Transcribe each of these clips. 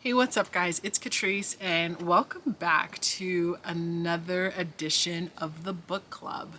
Hey, what's up, guys? It's Catrice, and welcome back to another edition of the book club.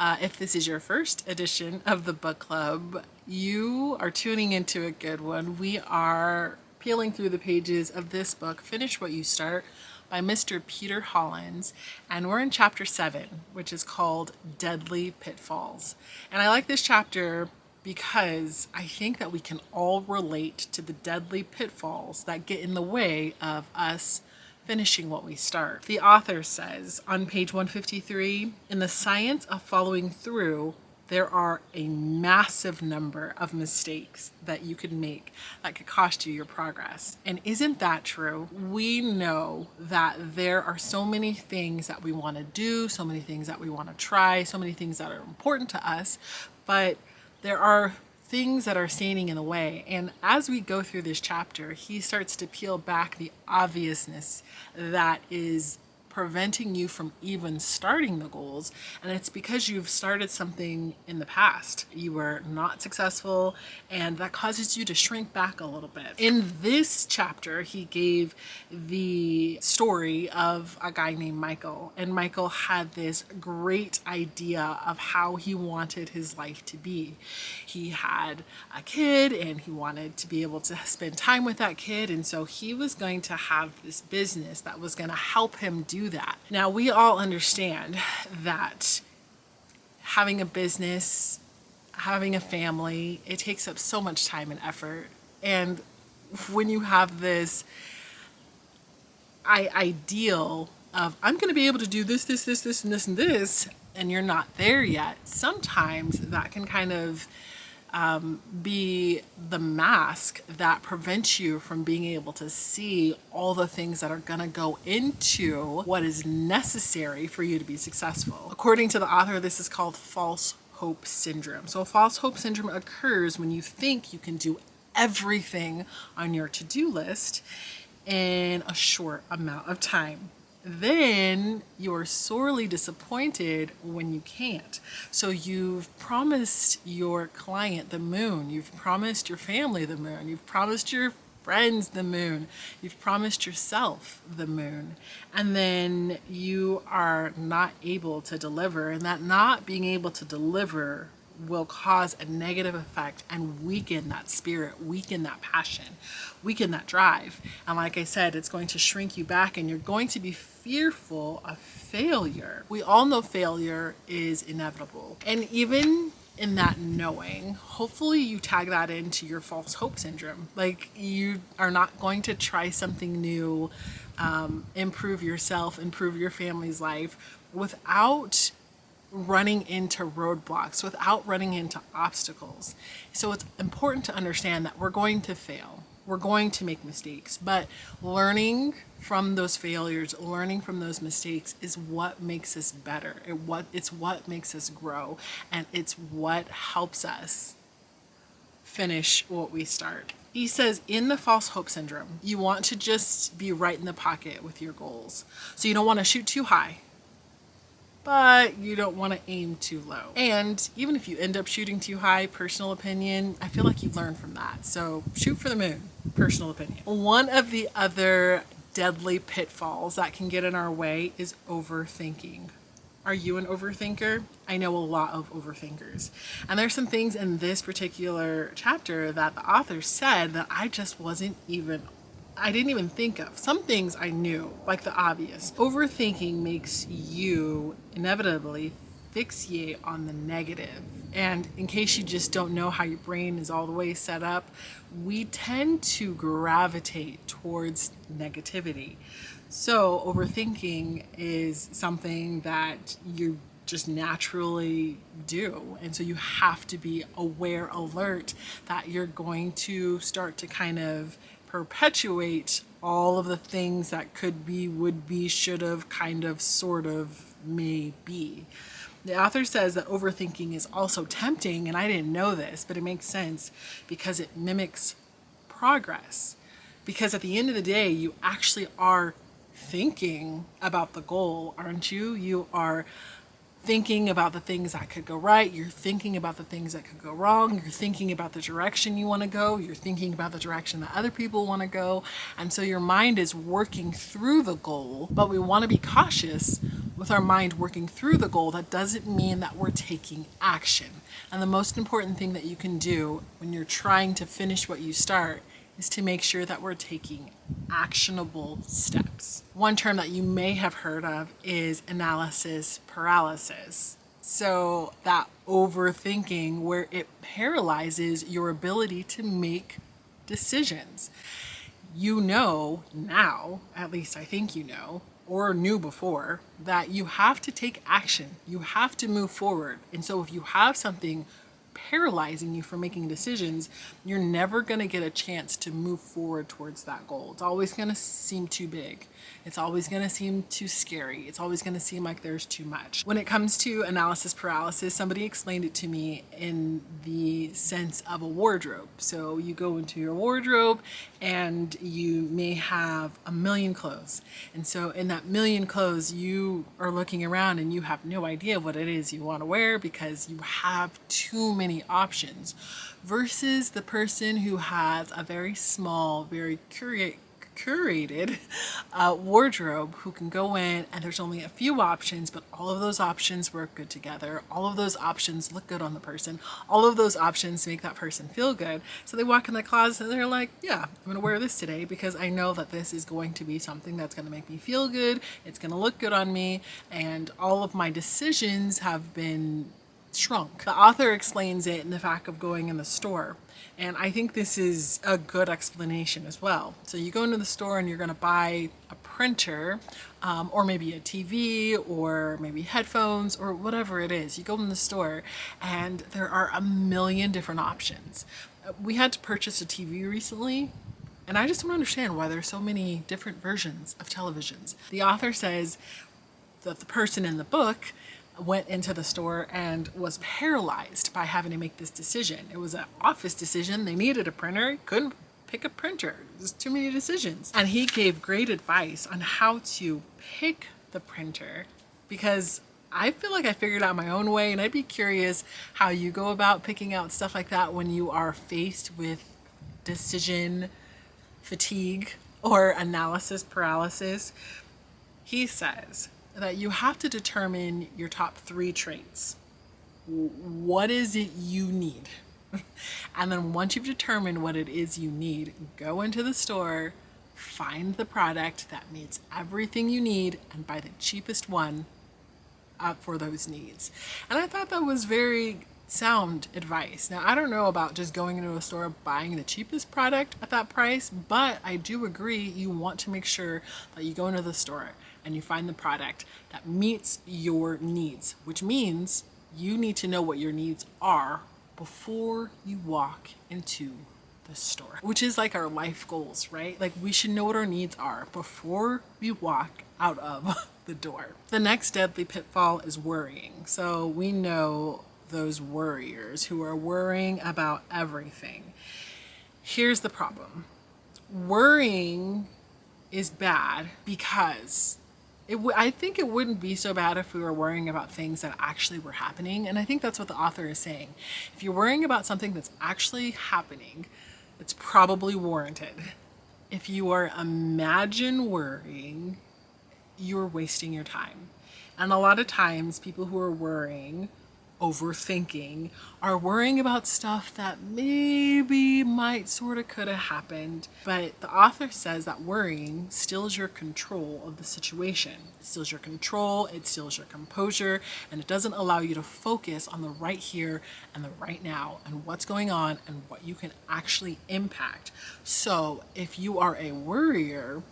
If this is your first edition of the book club, you are tuning into a good one. We are peeling through the pages of this book, Finish What You Start, by Mr. Peter Hollins, and we're in chapter 7, which is called Deadly Pitfalls. And I like this chapter because I think that we can all relate to the deadly pitfalls that get in the way of us finishing what we start. The author says on page 153, in the science of following through, there are a massive number of mistakes that you could make that could cost you your progress. And isn't that true? We know that there are so many things that we want to do, so many things that we want to try, so many things that are important to us, but there are things that are standing in the way. And as we go through this chapter, he starts to peel back the obviousness that is preventing you from even starting the goals. And it's because you've started something in the past. You were not successful, and that causes you to shrink back a little bit. In this chapter, he gave the story of a guy named Michael. And Michael had this great idea of how he wanted his life to be. He had a kid and he wanted to be able to spend time with that kid. And so he was going to have this business that was going to help him do that. Now, we all understand that having a business, having a family, it takes up so much time and effort. And when you have this ideal of, I'm going to be able to do this, this, this, this, and this, and this, and you're not there yet, sometimes that can kind of be the mask that prevents you from being able to see all the things that are going to go into what is necessary for you to be successful. According to the author, this is called false hope syndrome. So false hope syndrome occurs when you think you can do everything on your to-do list in a short amount of time. Then you are sorely disappointed when you can't. So you've promised your client the moon, you've promised your family the moon, you've promised your friends the moon, you've promised yourself the moon, and then you are not able to deliver, and that not being able to deliver will cause a negative effect and weaken that spirit, weaken that passion, weaken that drive. And like I said, it's going to shrink you back and you're going to be fearful of failure. We all know failure is inevitable. And even in that knowing, hopefully you tag that into your false hope syndrome. Like, you are not going to try something new, improve yourself, improve your family's life without running into roadblocks, without running into obstacles. So it's important to understand that we're going to fail. We're going to make mistakes, but learning from those failures, learning from those mistakes is what makes us better. It's what makes us grow, and it's what helps us finish what we start. He says in the false hope syndrome, you want to just be right in the pocket with your goals. So you don't want to shoot too high, but you don't want to aim too low. And even if you end up shooting too high, personal opinion, I feel like you learn from that. So shoot for the moon, personal opinion. One of the other deadly pitfalls that can get in our way is overthinking. Are you an overthinker? I know a lot of overthinkers. And there's some things in this particular chapter that the author said that I didn't even think of. Some things I knew, like the obvious. Overthinking makes you inevitably fixate on the negative. And in case you just don't know how your brain is all the way set up, we tend to gravitate towards negativity. So overthinking is something that you just naturally do. And so you have to be aware, alert, that you're going to start to kind of perpetuate all of the things that could be, would be, should have, kind of, sort of, may be. The author says that overthinking is also tempting, and I didn't know this, but it makes sense because it mimics progress. Because at the end of the day, you actually are thinking about the goal, aren't you? You are thinking about the things that could go right. You're thinking about the things that could go wrong. You're thinking about the direction you want to go. You're thinking about the direction that other people want to go. And so your mind is working through the goal, but we want to be cautious with our mind working through the goal. That doesn't mean that we're taking action. And the most important thing that you can do when you're trying to finish what you start is to make sure that we're taking actionable steps. One term that you may have heard of is analysis paralysis. So that overthinking where it paralyzes your ability to make decisions. You know now, at least I think you know, or knew before, that you have to take action. You have to move forward. And so if you have something paralyzing you from making decisions, you're never going to get a chance to move forward towards that goal. It's always going to seem too big. It's always going to seem too scary. It's always going to seem like there's too much. When it comes to analysis paralysis, somebody explained it to me in the sense of a wardrobe. So you go into your wardrobe and you may have a million clothes. And so in that million clothes, you are looking around and you have no idea what it is you want to wear because you have too many options, versus the person who has a very small, very curated wardrobe, who can go in and there's only a few options, but all of those options work good together. All of those options look good on the person. All of those options make that person feel good. So they walk in the closet and they're like, yeah, I'm going to wear this today because I know that this is going to be something that's going to make me feel good. It's going to look good on me. And all of my decisions have been shrunk. The author explains it in the fact of going in the store. And I think this is a good explanation as well. So you go into the store and you're going to buy a printer, or maybe a TV, or maybe headphones, or whatever it is. You go in the store and there are a million different options. We had to purchase a TV recently, and I just don't understand why there's so many different versions of televisions. The author says that the person in the book went into the store and was paralyzed by having to make this decision. It was an office decision. They needed a printer, couldn't pick a printer. There's too many decisions. And he gave great advice on how to pick the printer, because I feel like I figured out my own way, and I'd be curious how you go about picking out stuff like that when you are faced with decision fatigue or analysis paralysis. He says that you have to determine your top 3 traits. What is it you need? And then once you've determined what it is you need, go into the store, find the product that meets everything you need, and buy the cheapest one for those needs. And I thought that was very sound advice. Now, I don't know about just going into a store buying the cheapest product at that price, but I do agree you want to make sure that you go into the store and you find the product that meets your needs, which means you need to know what your needs are before you walk into the store, which is like our life goals, right? Like, we should know what our needs are before we walk out of the door. The next deadly pitfall is worrying. So we know those worriers who are worrying about everything. Here's the problem. Worrying is bad because I think it wouldn't be so bad if we were worrying about things that actually were happening. And I think that's what the author is saying. If you're worrying about something that's actually happening, it's probably warranted. If you are imagine worrying, you're wasting your time. And a lot of times people who are worrying, overthinking, are worrying about stuff that maybe might sort of could have happened. But the author says that worrying steals your control of the situation. It steals your control, it steals your composure, and it doesn't allow you to focus on the right here and the right now and what's going on and what you can actually impact. So if you are a worrier,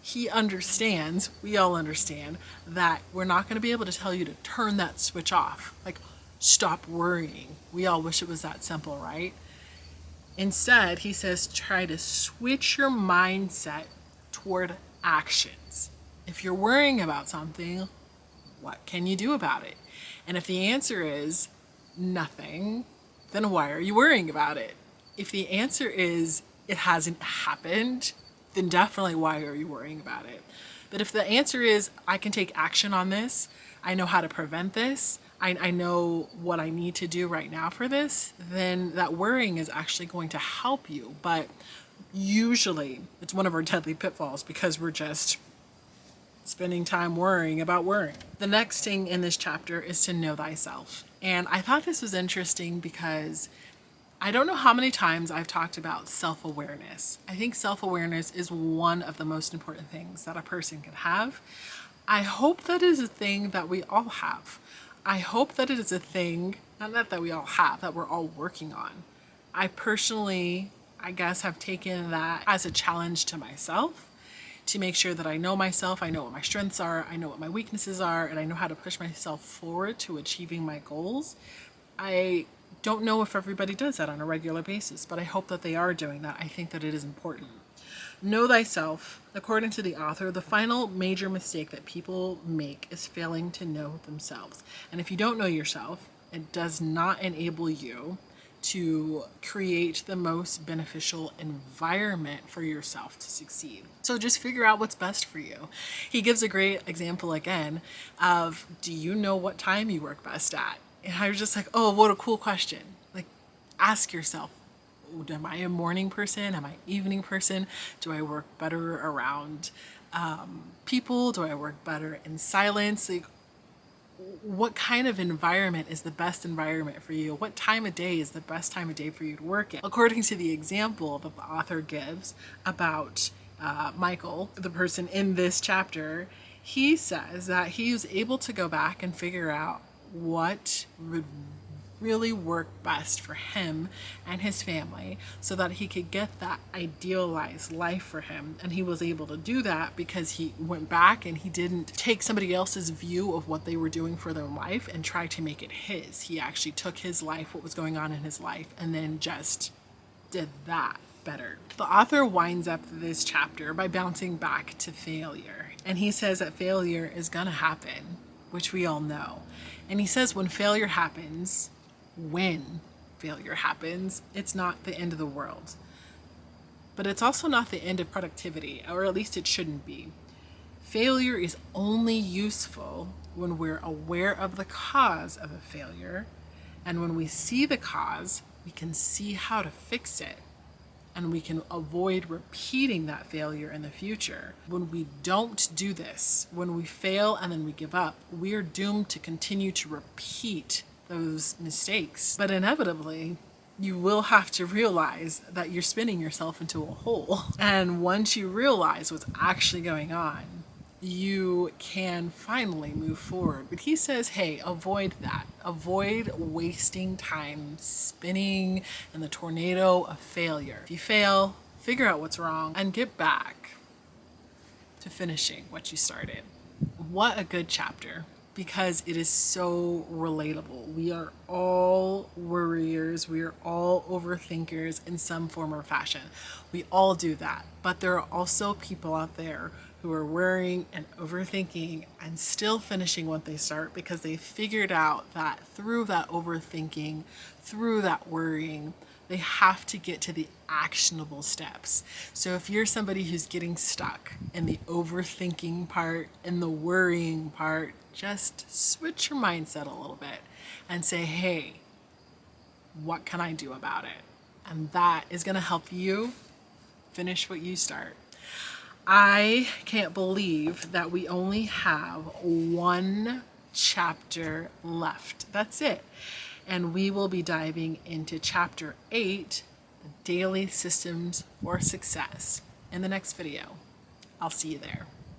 he understands, we all understand, that we're not going to be able to tell you to turn that switch off. Like, stop worrying. We all wish it was that simple, right? Instead, he says, try to switch your mindset toward actions. If you're worrying about something, what can you do about it? And if the answer is nothing, then why are you worrying about it? If the answer is it hasn't happened, then definitely why are you worrying about it? But if the answer is, I can take action on this, I know how to prevent this, I know what I need to do right now for this, then that worrying is actually going to help you. But usually it's one of our deadly pitfalls because we're just spending time worrying about worrying. The next thing in this chapter is to know thyself. And I thought this was interesting because I don't know how many times I've talked about self-awareness. I think self-awareness is one of the most important things that a person can have. I hope that is a thing that we all have. I hope that it is a thing, not that we all have, that we're all working on. I personally, I guess, have taken that as a challenge to myself to make sure that I know myself, I know what my strengths are, I know what my weaknesses are, and I know how to push myself forward to achieving my goals. I don't know if everybody does that on a regular basis, but I hope that they are doing that. I think that it is important. Know thyself. According to the author, the final major mistake that people make is failing to know themselves. And if you don't know yourself, it does not enable you to create the most beneficial environment for yourself to succeed. So just figure out what's best for you. He gives a great example again of, do you know what time you work best at? And I was just like, oh, what a cool question. Like, ask yourself, am I a morning person? Am I an evening person? Do I work better around people? Do I work better in silence? Like, what kind of environment is the best environment for you? What time of day is the best time of day for you to work in? According to the example that the author gives about Michael, the person in this chapter, he says that he was able to go back and figure out what would really work best for him and his family so that he could get that idealized life for him. And he was able to do that because he went back and he didn't take somebody else's view of what they were doing for their life and try to make it his. He actually took his life, what was going on in his life, and then just did that better. The author winds up this chapter by bouncing back to failure. And he says that failure is gonna happen, which we all know. And he says when failure happens, it's not the end of the world. But it's also not the end of productivity, or at least it shouldn't be. Failure is only useful when we're aware of the cause of a failure, and when we see the cause, we can see how to fix it, and we can avoid repeating that failure in the future. When we don't do this, when we fail and then we give up, we are doomed to continue to repeat those mistakes. But inevitably, you will have to realize that you're spinning yourself into a hole. And once you realize what's actually going on, you can finally move forward. But he says, hey, avoid that. Avoid wasting time spinning in the tornado of failure. If you fail, figure out what's wrong and get back to finishing what you started. What a good chapter, because it is so relatable. We are all worriers. We are all overthinkers in some form or fashion. We all do that. But there are also people out there who are worrying and overthinking and still finishing what they start because they figured out that through that overthinking, through that worrying, they have to get to the actionable steps. So if you're somebody who's getting stuck in the overthinking part, in the worrying part, just switch your mindset a little bit and say, hey, what can I do about it? And that is going to help you finish what you start. I can't believe that we only have one chapter left. That's it. And we will be diving into chapter 8, the daily systems for success, in the next video. I'll see you there.